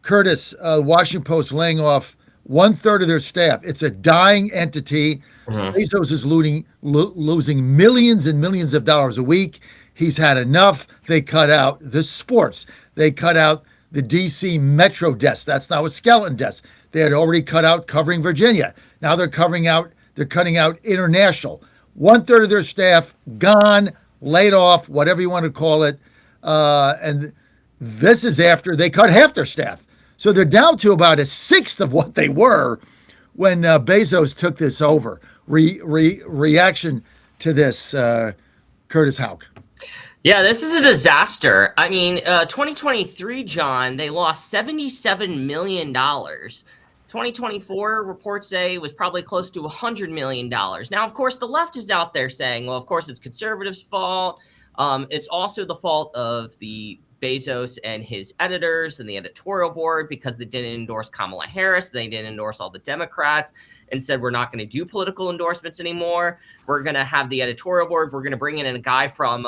Curtis, Washington Post laying off 1/3 of their staff. It's a dying entity. Mhm. Bezos is losing millions and millions of dollars a week. He's had enough. They cut out the sports. They cut out the DC Metro desk. That's now a skeleton desk. They had already cut out covering Virginia. Now they're covering out. They're cutting out international. 1/3 of their staff gone, laid off, whatever you want to call it. And this is after they cut half their staff. So they're down to about a sixth of what they were when Bezos took this over. Reaction to this, Curtis Houck. Yeah, this is a disaster. I mean, 2023, John, they lost $77 million. 2024 reports say was probably close to $100 million. Now, of course, the left is out there saying, well, of course, it's conservatives' fault. It's also the fault of the Bezos and his editors and the editorial board because they didn't endorse Kamala Harris. They didn't endorse all the Democrats and said, we're not going to do political endorsements anymore. We're going to have the editorial board. We're going to bring in a guy from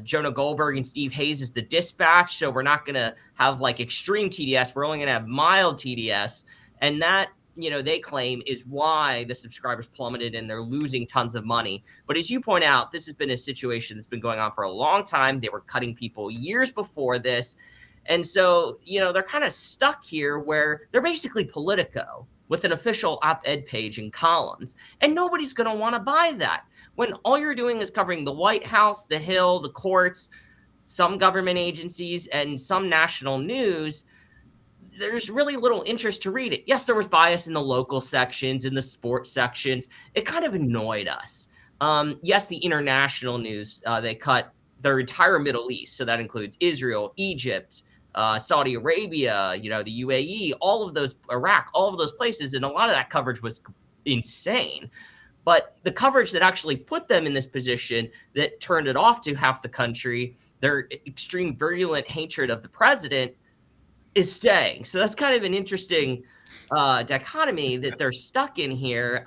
Jonah Goldberg and Steve Hayes is the dispatch. So we're not going to have like extreme TDS. We're only going to have mild TDS. And that, they claim is why the subscribers plummeted and they're losing tons of money. But as you point out, this has been a situation that's been going on for a long time. They were cutting people years before this. And so, they're kind of stuck here where they're basically Politico with an official op-ed page and columns. And nobody's going to want to buy that when all you're doing is covering the White House, the Hill, the courts, some government agencies, and some national news. There's really little interest to read it. Yes, there was bias in the local sections, in the sports sections. It kind of annoyed us. Yes, the international news, they cut their entire Middle East. So that includes Israel, Egypt, Saudi Arabia, the UAE, all of those, Iraq, all of those places. And a lot of that coverage was insane. But the coverage that actually put them in this position that turned it off to half the country, their extreme virulent hatred of the president, is staying. So that's kind of an interesting dichotomy that they're stuck in here.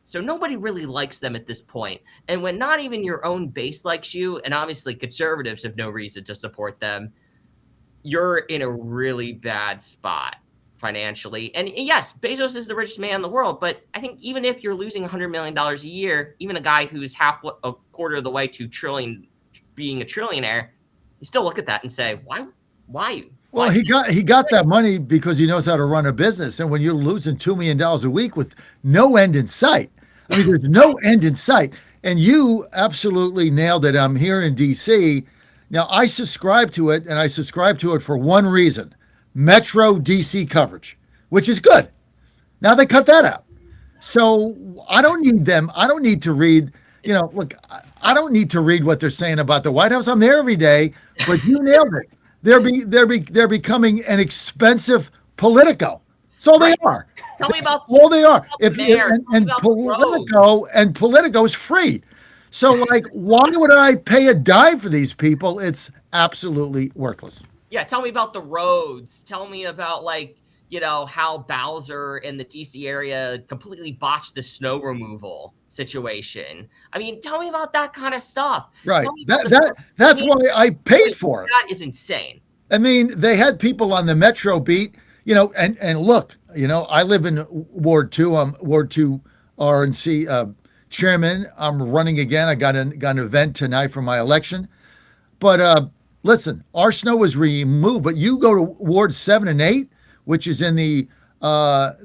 So nobody really likes them at this point. And when not even your own base likes you, and obviously conservatives have no reason to support them, you're in a really bad spot financially. And yes, Bezos is the richest man in the world, but I think even if you're losing $100 million a year, even a guy who's a quarter of the way to being a trillionaire, you still look at that and say, why? Well, he got that money because he knows how to run a business. And when you're losing $2 million a week with no end in sight, I mean, there's no end in sight. And you absolutely nailed it. I'm here in DC. Now, I subscribe to it, and I subscribe to it for one reason: Metro DC coverage, which is good. Now they cut that out. So I don't need them. I don't need to read, look, I don't need to read what they're saying about the White House. I'm there every day, but you nailed it. They're becoming an expensive Politico. So they are. Tell me about they are. And Politico is free. So like, why would I pay a dime for these people? It's absolutely worthless. Yeah, tell me about the roads. Tell me about how Bowser in the DC area completely botched the snow removal situation. I mean, tell me about that kind of stuff. Right. That's why I paid for it. That is insane. I mean, they had people on the Metro beat, and look, I live in Ward 2. I'm Ward 2 RNC chairman. I'm running again. I got an event tonight for my election. But listen, our snow was removed, but you go to Ward 7 and 8, which is in the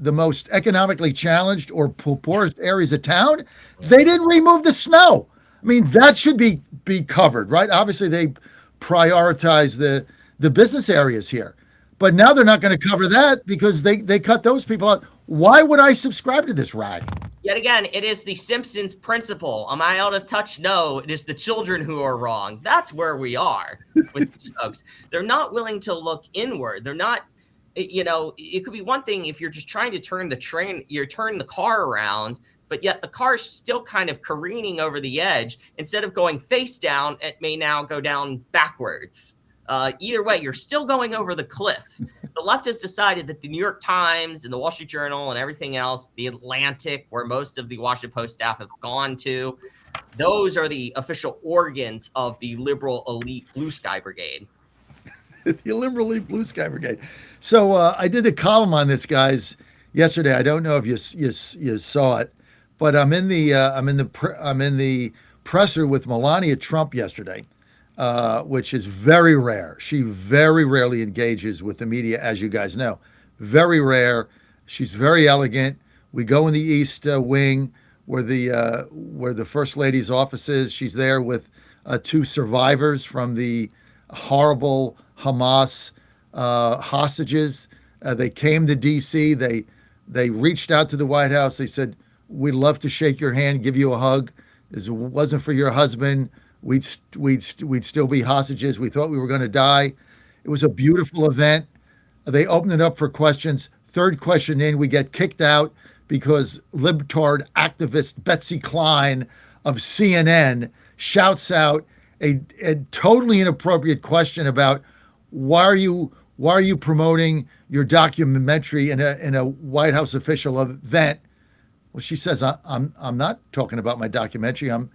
most economically challenged or poorest areas of town, they didn't remove the snow. I mean, that should be covered, right? Obviously, they prioritize the business areas here. But now they're not going to cover that because they cut those people out. Why would I subscribe to this rag? Yet again, it is the Simpsons principle. Am I out of touch? No, it is the children who are wrong. That's where we are with these folks. They're not willing to look inward. They're not, it could be one thing if you're just trying to turn the car around, but yet the car's still kind of careening over the edge. Instead of going face down, it may now go down backwards. Either way, you're still going over the cliff. The left has decided that the New York Times and the Wall Street Journal and everything else, the Atlantic, where most of the Washington Post staff have gone to, those are the official organs of the liberal elite blue sky brigade. The Liberal League Blue Sky Brigade. So I did a column on this, guys, yesterday. I don't know if you saw it, but I'm in the presser with Melania Trump yesterday, which is very rare. She very rarely engages with the media, as you guys know. Very rare. She's very elegant. We go in the East Wing where the First Lady's office is. She's there with two survivors from the horrible Hamas hostages. They came to D.C. They reached out to the White House. They said, "We'd love to shake your hand, give you a hug. If it wasn't for your husband, we'd still be hostages. We thought we were going to die." It was a beautiful event. They opened it up for questions. Third question in, we get kicked out because Lib-Tard activist Betsy Klein of CNN shouts out a totally inappropriate question about why are you promoting your documentary in a White House official event? Well, she says, I'm not talking about my documentary. I'm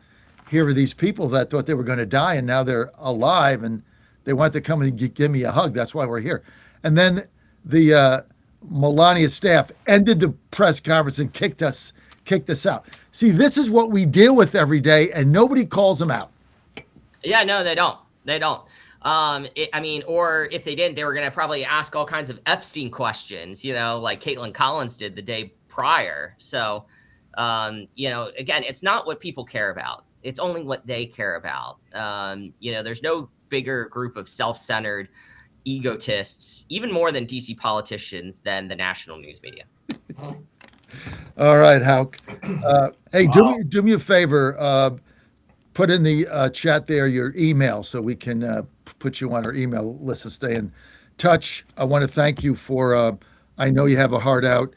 here with these people that thought they were going to die and now they're alive and they want to come and give me a hug. That's why we're here. And then the Melania staff ended the press conference and kicked us out. See, this is what we deal with every day, and nobody calls them out. Yeah, no, they don't. They don't. Or if they didn't, they were going to probably ask all kinds of Epstein questions, like Caitlin Collins did the day prior. So, again, it's not what people care about. It's only what they care about. There's no bigger group of self-centered egotists, even more than DC politicians, than the national news media. All right, Houck. Hey, do me a favor. Put in the chat there your email so we can put you on our email list and stay in touch. I want to thank you for, I know you have a heart out,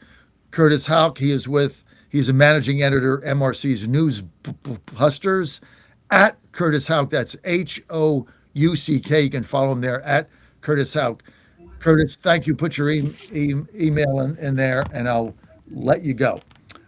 Curtis Houck. He's a managing editor, MRC's News Busters, at Curtis Houck. That's Houck. You can follow him there at Curtis Houck. Curtis, thank you. Put your email in there and I'll let you go.